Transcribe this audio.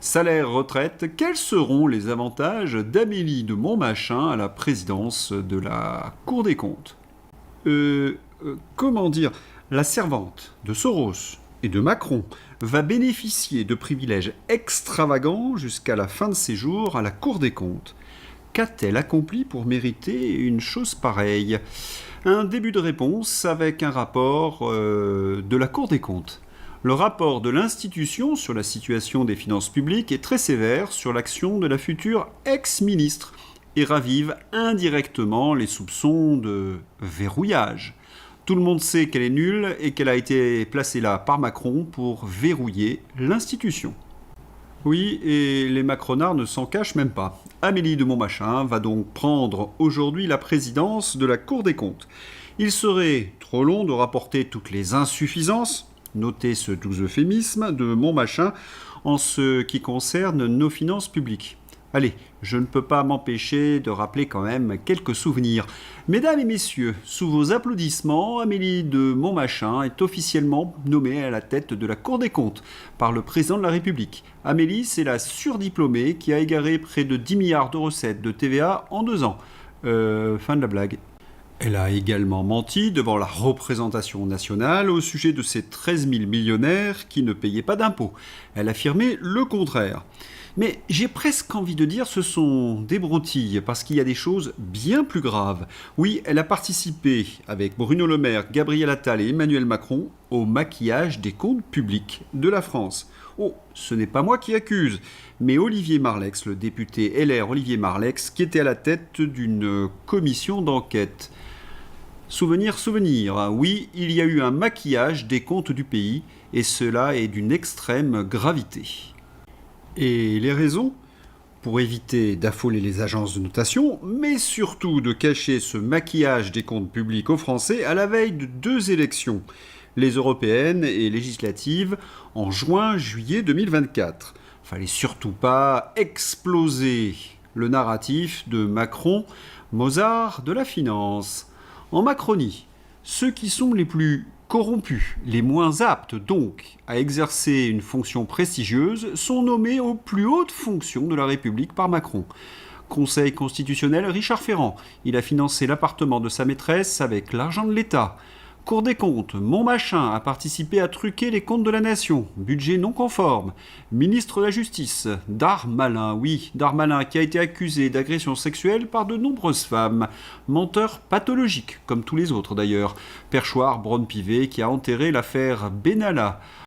Salaire, retraite, quels seront les avantages d'Amélie de Montmachin à la présidence de la Cour des comptes? Comment dire, la servante de Soros et de Macron va bénéficier de privilèges extravagants jusqu'à la fin de ses jours à la Cour des comptes. Qu'a-t-elle accompli pour mériter une chose pareille? Un début de réponse avec un rapport de la Cour des comptes. Le rapport de l'institution sur la situation des finances publiques est très sévère sur l'action de la future ex-ministre et ravive indirectement les soupçons de verrouillage. Tout le monde sait qu'elle est nulle et qu'elle a été placée là par Macron pour verrouiller l'institution. Oui, et les macronards ne s'en cachent même pas. Amélie de Montmachin va donc prendre aujourd'hui la présidence de la Cour des comptes. Il serait trop long de rapporter toutes les insuffisances, notez ce doux euphémisme, de Montmachin en ce qui concerne nos finances publiques. Allez, je ne peux pas m'empêcher de rappeler quand même quelques souvenirs. Mesdames et messieurs, sous vos applaudissements, Amélie de Montmachin est officiellement nommée à la tête de la Cour des comptes par le président de la République. Amélie, c'est la surdiplômée qui a égaré près de 10 milliards de recettes de TVA en 2 ans. Fin de la blague. Elle a également menti devant la représentation nationale au sujet de ces 13 000 millionnaires qui ne payaient pas d'impôts. Elle affirmait le contraire. Mais j'ai presque envie de dire ce sont des broutilles, parce qu'il y a des choses bien plus graves. Oui, elle a participé, avec Bruno Le Maire, Gabriel Attal et Emmanuel Macron, au maquillage des comptes publics de la France. Oh, ce n'est pas moi qui accuse, mais Olivier Marleix, le député LR Olivier Marleix, qui était à la tête d'une commission d'enquête. Souvenir, oui, il y a eu un maquillage des comptes du pays, et cela est d'une extrême gravité. Et les raisons? Pour éviter d'affoler les agences de notation, mais surtout de cacher ce maquillage des comptes publics aux Français à la veille de 2 élections, les européennes et législatives, en juin-juillet 2024. Fallait surtout pas exploser le narratif de Macron, Mozart de la finance. En Macronie, ceux qui sont les plus corrompus, les moins aptes donc à exercer une fonction prestigieuse, sont nommés aux plus hautes fonctions de la République par Macron. Conseil constitutionnel, Richard Ferrand. Il a financé l'appartement de sa maîtresse avec l'argent de l'État. Cour des comptes, Montmachin a participé à truquer les comptes de la nation, budget non conforme. Ministre de la Justice, Darmanin, oui, Darmanin qui a été accusé d'agression sexuelle par de nombreuses femmes. Menteur pathologique, comme tous les autres d'ailleurs. Perchoir Braun-Pivet qui a enterré l'affaire Benalla.